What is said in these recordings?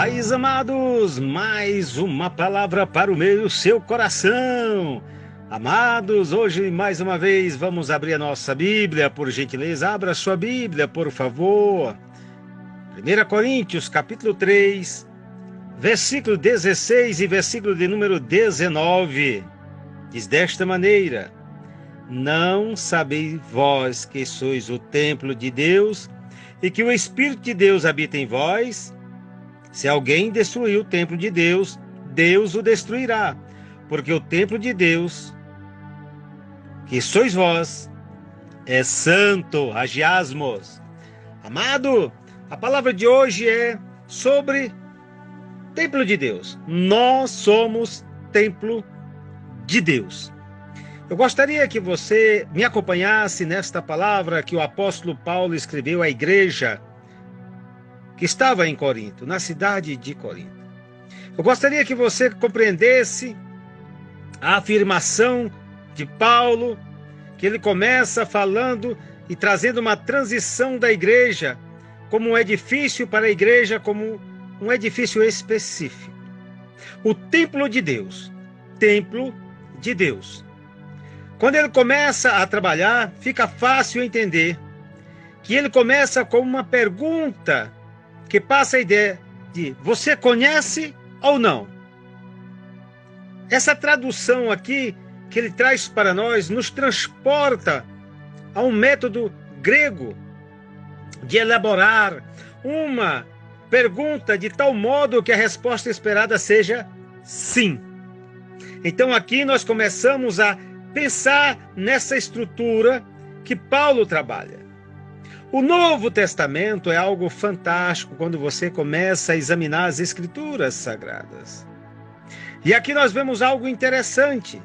Paz, amados, mais uma palavra para o meu e o seu coração. Amados, hoje mais uma vez vamos abrir a nossa Bíblia, por gentileza, abra a sua Bíblia, por favor. 1 Coríntios, capítulo 3, versículo 16 e versículo de número 19. Diz desta maneira: não sabeis vós que sois o templo de Deus e que o Espírito de Deus habita em vós? Se alguém destruir o templo de Deus, Deus o destruirá, porque o templo de Deus, que sois vós, é santo. Agiasmos. Amado, a palavra de hoje é sobre templo de Deus. Nós somos templo de Deus. Eu gostaria que você me acompanhasse nesta palavra que o apóstolo Paulo escreveu à igreja que estava em Corinto, na cidade de Corinto. Eu gostaria que você compreendesse a afirmação de Paulo, que ele começa falando e trazendo uma transição da igreja como um edifício para a igreja, como um edifício específico. O templo de Deus. Templo de Deus. Quando ele começa a trabalhar, fica fácil entender que ele começa com uma pergunta que passa a ideia de: você conhece ou não? Essa tradução aqui que ele traz para nós nos transporta a um método grego de elaborar uma pergunta de tal modo que a resposta esperada seja sim. Então aqui nós começamos a pensar nessa estrutura que Paulo trabalha. O Novo Testamento é algo fantástico quando você começa a examinar as Escrituras Sagradas. E aqui nós vemos algo interessante.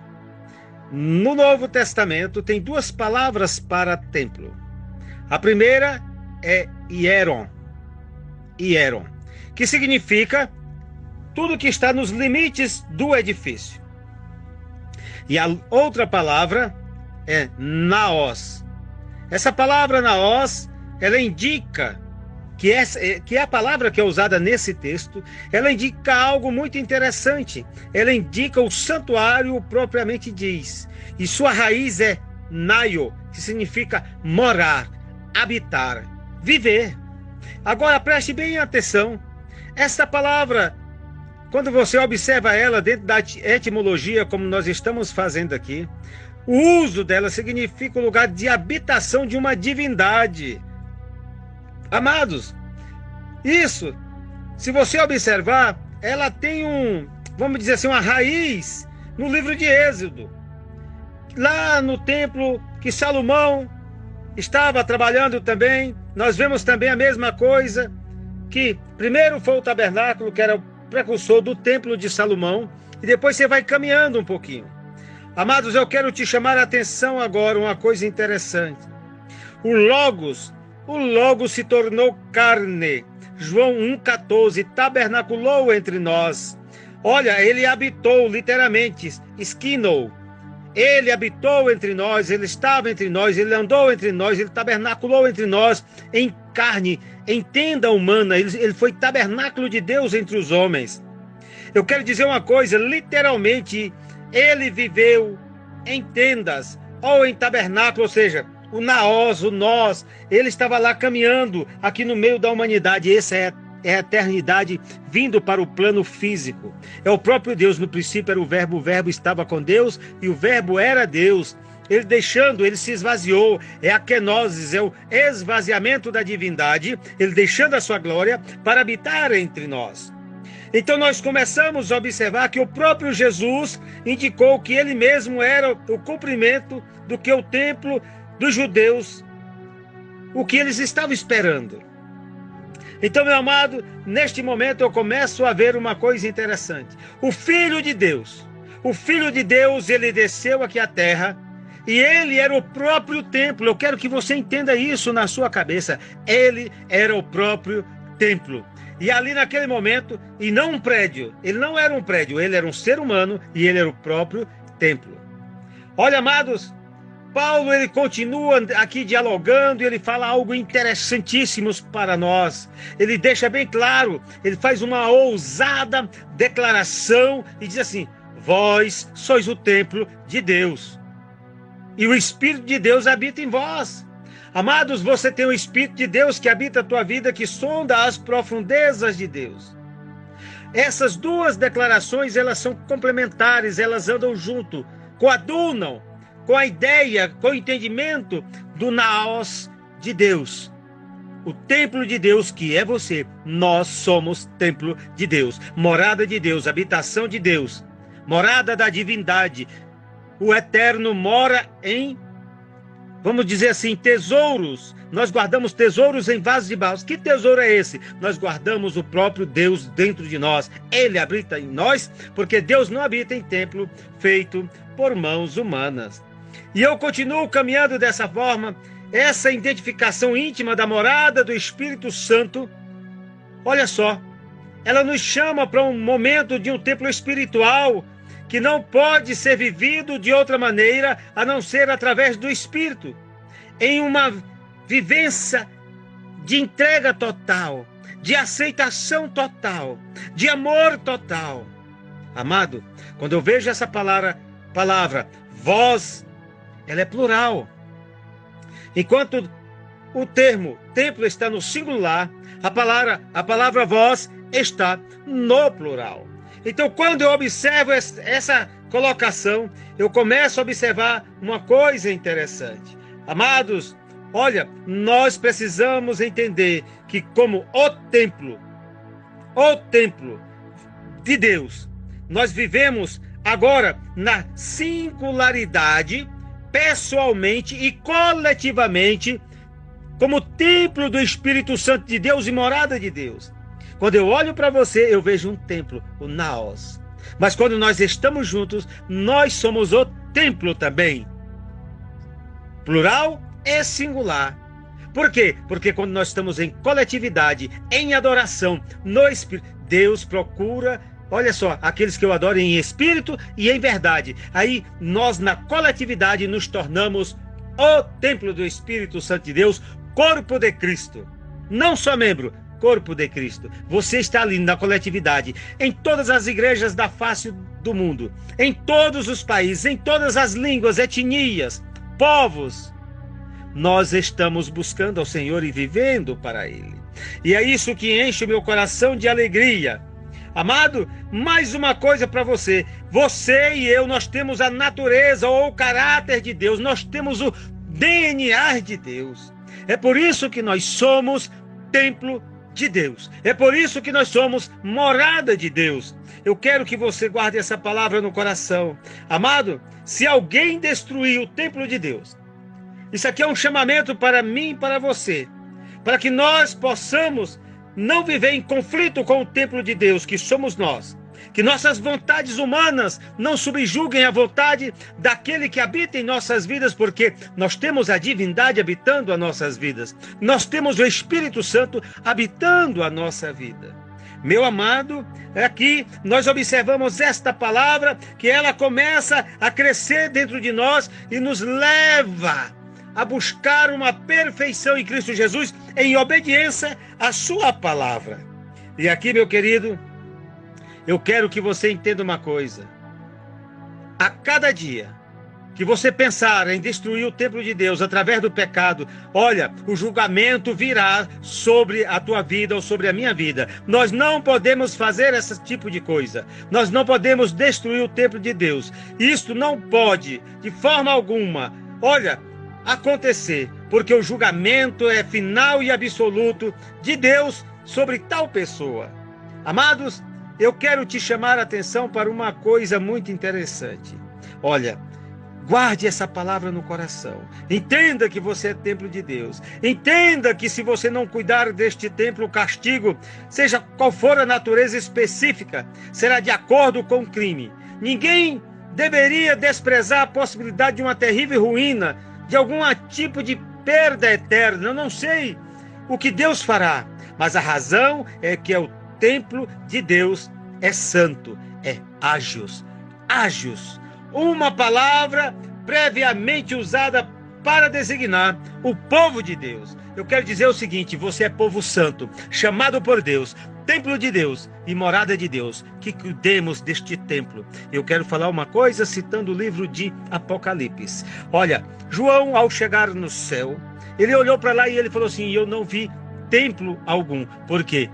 No Novo Testamento tem duas palavras para templo. A primeira é hieron, que significa tudo que está nos limites do edifício. E a outra palavra é naos. Essa palavra naos, ela indica que é a palavra que é usada nesse texto, ela indica algo muito interessante. Ela indica o santuário propriamente diz. E sua raiz é naio, que significa morar, habitar, viver. Agora preste bem atenção. Esta palavra, quando você observa ela dentro da etimologia, como nós estamos fazendo aqui, o uso dela significa o lugar de habitação de uma divindade. Amados, isso, se você observar, ela tem vamos dizer assim, uma raiz no livro de Êxodo. Lá no templo que Salomão estava trabalhando também, nós vemos também a mesma coisa, que primeiro foi o tabernáculo, que era o precursor do templo de Salomão, e depois você vai caminhando um pouquinho. Amados, eu quero te chamar a atenção agora, uma coisa interessante. O Logos se tornou carne. João 1,14, tabernaculou entre nós. Olha, ele habitou literalmente, esquinou. Ele habitou entre nós, ele estava entre nós, ele andou entre nós, ele tabernaculou entre nós em carne, em tenda humana. Ele foi tabernáculo de Deus entre os homens. Eu quero dizer uma coisa, literalmente, ele viveu em tendas ou em tabernáculo, ou seja, o naos, o nós, ele estava lá caminhando aqui no meio da humanidade. Essa é a eternidade vindo para o plano físico. É o próprio Deus. No princípio era o verbo estava com Deus e o verbo era Deus. Ele se esvaziou, é a kenosis, é o esvaziamento da divindade, ele deixando a sua glória para habitar entre nós. Então nós começamos a observar que o próprio Jesus indicou que ele mesmo era o cumprimento do que o templo dos judeus, o que eles estavam esperando. Então, meu amado, neste momento eu começo a ver uma coisa interessante. O Filho de Deus, ele desceu aqui à terra e ele era o próprio templo. Eu quero que você entenda isso na sua cabeça. Ele era o próprio templo. E ali naquele momento, e não um prédio, ele não era um prédio, ele era um ser humano e ele era o próprio templo. Olha, amados, Paulo, ele continua aqui dialogando e ele fala algo interessantíssimo para nós. Ele deixa bem claro, ele faz uma ousada declaração e diz assim: vós sois o templo de Deus e o Espírito de Deus habita em vós. Amados, você tem o Espírito de Deus que habita a tua vida, que sonda as profundezas de Deus. Essas duas declarações, elas são complementares, elas andam junto, coadunam com a ideia, com o entendimento do naos de Deus. O templo de Deus que é você. Nós somos templo de Deus, morada de Deus, habitação de Deus, morada da divindade. O Eterno mora em, vamos dizer assim, tesouros. Nós guardamos tesouros em vasos de barro. Que tesouro é esse? Nós guardamos o próprio Deus dentro de nós. Ele habita em nós, porque Deus não habita em templo feito por mãos humanas. E eu continuo caminhando dessa forma. Essa identificação íntima da morada do Espírito Santo, olha só, ela nos chama para um momento de um templo espiritual que não pode ser vivido de outra maneira a não ser através do Espírito, em uma vivência de entrega total, de aceitação total, de amor total. Amado, quando eu vejo essa palavra vós, ela é plural. Enquanto o termo templo está no singular, a palavra vós está no plural. Então, quando eu observo essa colocação, eu começo a observar uma coisa interessante. Amados, olha, nós precisamos entender que como o templo de Deus, nós vivemos agora na singularidade, pessoalmente e coletivamente, como templo do Espírito Santo de Deus e morada de Deus. Quando eu olho para você, eu vejo um templo, o naos. Mas quando nós estamos juntos, nós somos o templo também. Plural e singular. Por quê? Porque quando nós estamos em coletividade, em adoração, no Espírito, Deus procura, olha só, aqueles que eu adoro em espírito e em verdade. Aí nós na coletividade nos tornamos o templo do Espírito Santo de Deus, corpo de Cristo. Não só membro, corpo de Cristo. Você está ali na coletividade, em todas as igrejas da face do mundo, em todos os países, em todas as línguas, etnias, povos. Nós estamos buscando ao Senhor e vivendo para Ele. E é isso que enche o meu coração de alegria. Amado, mais uma coisa para você. Você e eu, nós temos a natureza ou o caráter de Deus. Nós temos o DNA de Deus. É por isso que nós somos templo de Deus. É por isso que nós somos morada de Deus. Eu quero que você guarde essa palavra no coração. Amado, se alguém destruir o templo de Deus, isso aqui é um chamamento para mim e para você, para que nós possamos não viver em conflito com o templo de Deus, que somos nós. Que nossas vontades humanas não subjuguem a vontade daquele que habita em nossas vidas, porque nós temos a divindade habitando as nossas vidas. Nós temos o Espírito Santo habitando a nossa vida. Meu amado, aqui nós observamos esta palavra, que ela começa a crescer dentro de nós e nos leva a buscar uma perfeição em Cristo Jesus, em obediência à sua palavra. E aqui, meu querido, eu quero que você entenda uma coisa. A cada dia que você pensar em destruir o templo de Deus através do pecado, olha, o julgamento virá sobre a tua vida ou sobre a minha vida. Nós não podemos fazer esse tipo de coisa. Nós não podemos destruir o templo de Deus. Isto não pode, de forma alguma, olha, acontecer, porque o julgamento é final e absoluto de Deus sobre tal pessoa. Amados, eu quero te chamar a atenção para uma coisa muito interessante. Olha, guarde essa palavra no coração. Entenda que você é templo de Deus. Entenda que se você não cuidar deste templo, o castigo, seja qual for a natureza específica, será de acordo com o crime. Ninguém deveria desprezar a possibilidade de uma terrível ruína, de algum tipo de perda eterna. Eu não sei o que Deus fará, mas a razão é que o templo de Deus é santo, é ágios. Ágios, uma palavra previamente usada para designar o povo de Deus. Eu quero dizer o seguinte: você é povo santo, chamado por Deus, templo de Deus e morada de Deus, que cuidemos deste templo. Eu quero falar uma coisa citando o livro de Apocalipse. Olha, João, ao chegar no céu, ele olhou para lá e ele falou assim: eu não vi templo algum. Por quê?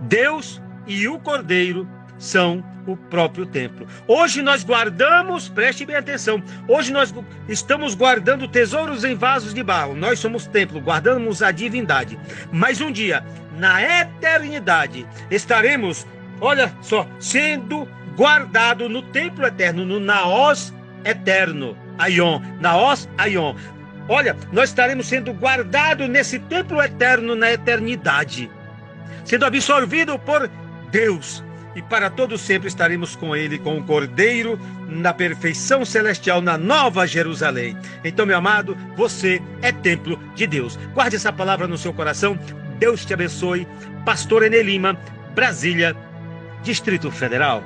Deus e o Cordeiro são o próprio templo. Hoje nós guardamos, preste bem atenção, hoje nós estamos guardando tesouros em vasos de barro. Nós somos templo, guardamos a divindade. Mas um dia, na eternidade, estaremos, olha só, sendo guardado no templo eterno, no Naos eterno, Aion, Naos Aion. Olha, nós estaremos sendo guardados nesse templo eterno na eternidade, sendo absorvido por Deus. E para todo sempre estaremos com ele, com o Cordeiro, na perfeição celestial, na Nova Jerusalém. Então, meu amado, você é templo de Deus. Guarde essa palavra no seu coração. Deus te abençoe. Pastor Enê Lima, Brasília, Distrito Federal.